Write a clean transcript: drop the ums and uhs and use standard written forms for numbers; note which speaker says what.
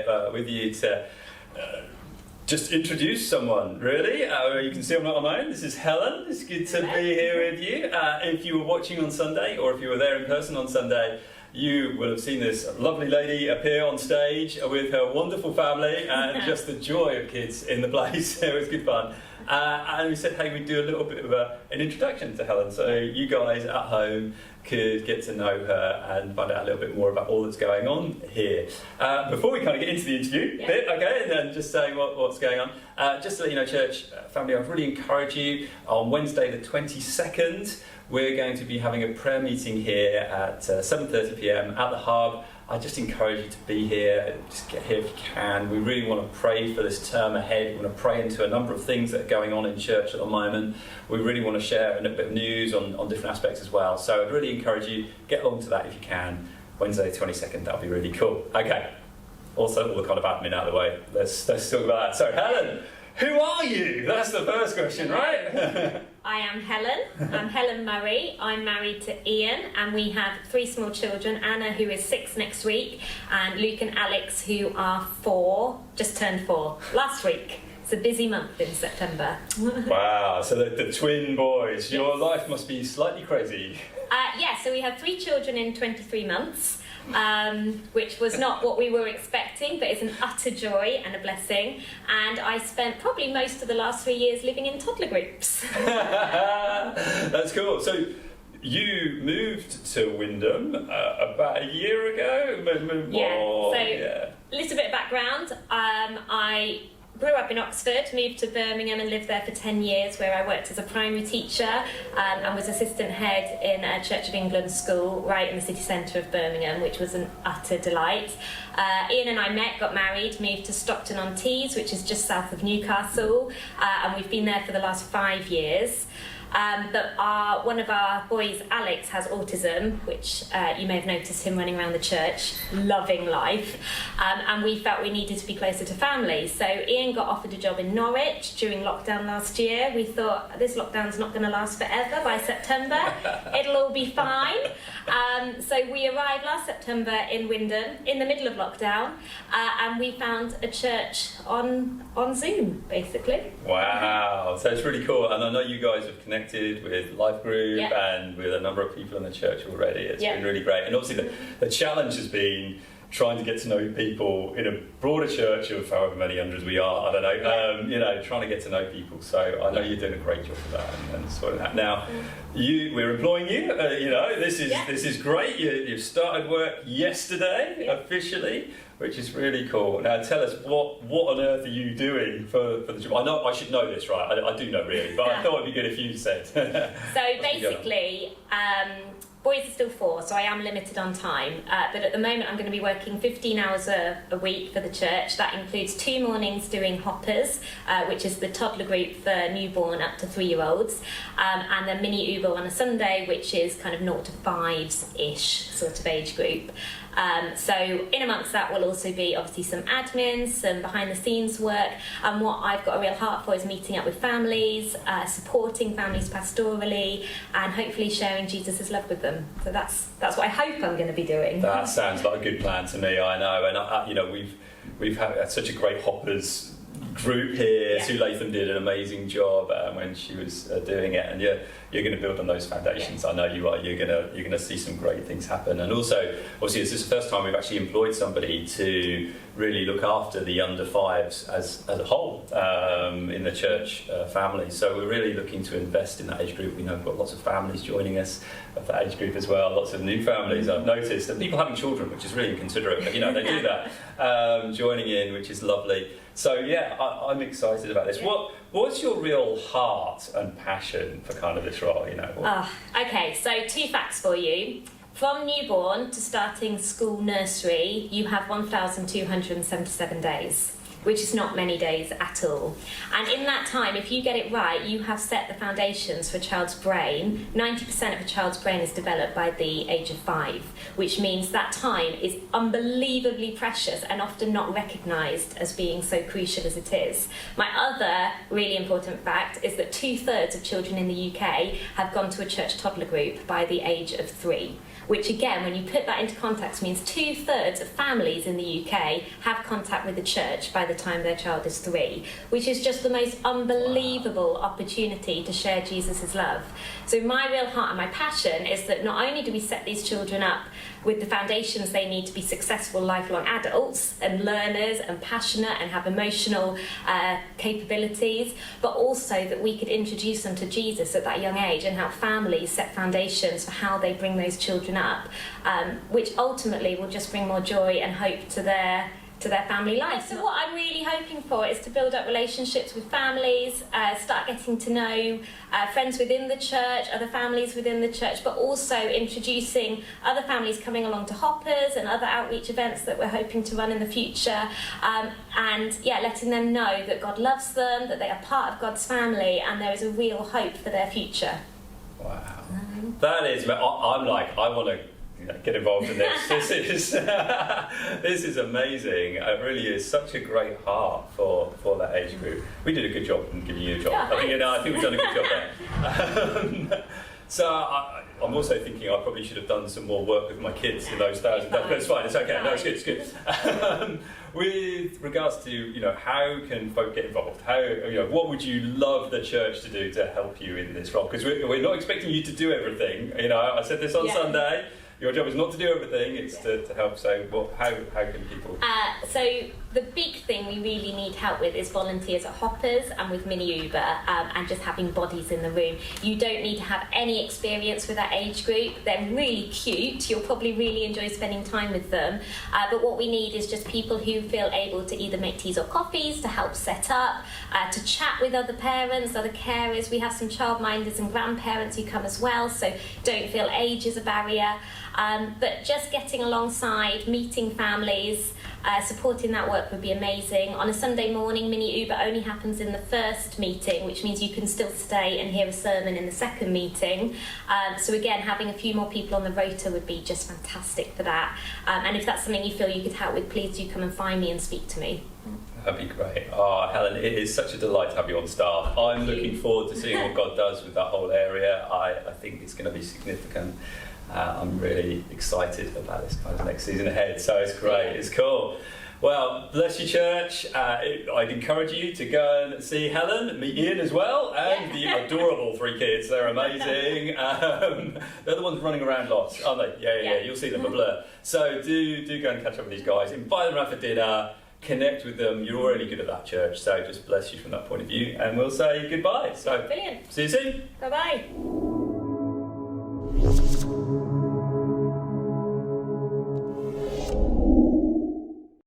Speaker 1: here with you to just introduce someone, really. You can see I'm not alone. This is Helen. It's good to be here with you. If you were watching on Sunday, or if you were there in person on Sunday, you will have seen this lovely lady appear on stage with her wonderful family and just the joy of kids in the place. It was good fun. And we said, hey, we'd do a little bit of an introduction to Helen, so you guys at home could get to know her and find out a little bit more about all that's going on here. Before we kind of get into the interview bit, okay, and then just saying what's going on, just to let you know, church family, I really encourage you, on Wednesday the 22nd, we're going to be having a prayer meeting here at 7:30 p.m. at the Hub. I just encourage you to be here, just get here if you can. We really want to pray for this term ahead. We want to pray into a number of things that are going on in church at the moment. We really want to share a little bit of news on different aspects as well. So I'd really encourage you, get along to that if you can. Wednesday the 22nd, that'll be really cool. Okay, also all the kind of admin out of the way. Let's talk about that. So Helen, who are you? That's the first question, right?
Speaker 2: I am Helen. I'm Helen Murray. I'm married to Ian, and we have 3 small children, Anna, who is 6 next week, and Luke and Alex, who are 4, just turned 4 last week. It's a busy month in September.
Speaker 1: Wow, so the twin boys. Your life must be slightly crazy.
Speaker 2: So we have 3 children in 23 months. Which was not what we were expecting, but it's an utter joy and a blessing. And I spent probably most of the last 3 years living in toddler groups.
Speaker 1: That's cool. So you moved to Wymondham about a year ago?
Speaker 2: A little bit of background. I grew up in Oxford, moved to Birmingham and lived there for 10 years, where I worked as a primary teacher and was assistant head in a Church of England school right in the city centre of Birmingham, which was an utter delight. Ian and I got married, moved to Stockton-on-Tees, which is just south of Newcastle, and we've been there for the last 5 years. But one of our boys, Alex, has autism, which you may have noticed him running around the church, loving life, and we felt we needed to be closer to family. So Ian got offered a job in Norwich during lockdown last year. We thought, this lockdown's not going to last forever. By September, it'll all be fine. So we arrived last September in Wymondham, in the middle of lockdown, and we found a church on Zoom, basically.
Speaker 1: Wow, so it's really cool. And I know you guys have connected with Life Group and with a number of people in the church already. It's been really great. And obviously the challenge has been trying to get to know people in a broader church of however many hundreds we are, I don't know, trying to get to know people. So I know you're doing a great job of that and sorting that. Now, we're employing you, this is great. You've started work yesterday, officially, which is really cool. Now tell us, what on earth are you doing for the job? I know I should know this, right? I do know really, but I thought it'd be good if you said.
Speaker 2: So basically, boys are still 4, so I am limited on time. But at the moment, I'm going to be working 15 hours a week for the church. That includes 2 mornings doing hoppers, which is the toddler group for newborn up to 3-year-olds, and then mini Uber on a Sunday, which is kind of 0 to 5s-ish sort of age group. So in amongst that will also be obviously some admin, some behind the scenes work, and what I've got a real heart for is meeting up with families, supporting families pastorally, and hopefully sharing Jesus' love with them. So that's what I hope I'm going to be doing.
Speaker 1: That sounds like a good plan to me, I know. And we've had such a great hoppers group here. Sue Latham did an amazing job when she was doing it, and you're going to build on those foundations. I know you are. You're going to see some great things happen. And also, obviously, this is the first time we've actually employed somebody to really look after the under 5s as a whole in the church family. So we're really looking to invest in that age group. We know we've got lots of families joining us of that age group as well. Lots of new families, I've noticed, and people having children, which is really inconsiderate, but they do that, joining in, which is lovely. So I'm excited about this. What's your real heart and passion for kind of this role?
Speaker 2: Okay, so 2 facts for you. From newborn to starting school nursery, you have 1,277 days, which is not many days at all. And in that time, if you get it right, you have set the foundations for a child's brain. 90% of a child's brain is developed by the age of 5, which means that time is unbelievably precious and often not recognised as being so crucial as it is. My other really important fact is that 2/3 of children in the UK have gone to a church toddler group by the age of 3. which again, when you put that into context, means 2/3 of families in the UK have contact with the church by the time their child is 3, which is just the most unbelievable opportunity to share Jesus' love. So my real heart and my passion is that not only do we set these children up with the foundations they need to be successful lifelong adults and learners and passionate and have emotional capabilities, but also that we could introduce them to Jesus at that young age and help families set foundations for how they bring those children up, which ultimately will just bring more joy and hope to their family life. So what I'm really hoping for is to build up relationships with families, start getting to know friends within the church, other families within the church, but also introducing other families coming along to Hoppers and other outreach events that we're hoping to run in the future, and letting them know that God loves them, that they are part of God's family, and there is a real hope for their future.
Speaker 1: Wow. That is, I'm like, I want to get involved in this. This is amazing. It really is such a great heart for that age group. We did a good job in giving you a job.
Speaker 2: Yeah,
Speaker 1: I think we've done a good job there. So I'm also thinking I probably should have done some more work with my kids in those days. But it's fine. It's okay. No, it's good. It's good. With regards to how can folk get involved? How what would you love the church to do to help you in this role? Because we're not expecting you to do everything. I said this on Sunday. Your job is not to do everything, it's to help. So how can people...
Speaker 2: So the big thing we really need help with is volunteers at Hoppers and with Mini Uber, and just having bodies in the room. You don't need to have any experience with that age group. They're really cute. You'll probably really enjoy spending time with them. But what we need is just people who feel able to either make teas or coffees to help set up, to chat with other parents, other carers. We have some childminders and grandparents who come as well, so don't feel age is a barrier. But just getting alongside, meeting families, supporting that work would be amazing. On a Sunday morning, Mini Uber only happens in the first meeting, which means you can still stay and hear a sermon in the second meeting. So again, having a few more people on the rota would be just fantastic for that. And if that's something you feel you could help with, please do come and find me and speak to me.
Speaker 1: That'd be great. Oh, Helen, it is such a delight to have you on staff. I'm looking forward to seeing what God does with that whole area. I think it's going to be significant. I'm really excited about this kind of next season ahead, so it's great, it's cool. Well, bless you, church. I'd encourage you to go and see Helen, meet Ian as well, and the adorable 3 kids. They're amazing. They're the ones running around lots, aren't they? Yeah. You'll see them a blur. So do go and catch up with these guys. Invite them around for dinner. Connect with them. You're already good at that, church. So just bless you from that point of view, and we'll say goodbye. So
Speaker 2: brilliant.
Speaker 1: See you soon.
Speaker 2: Bye-bye.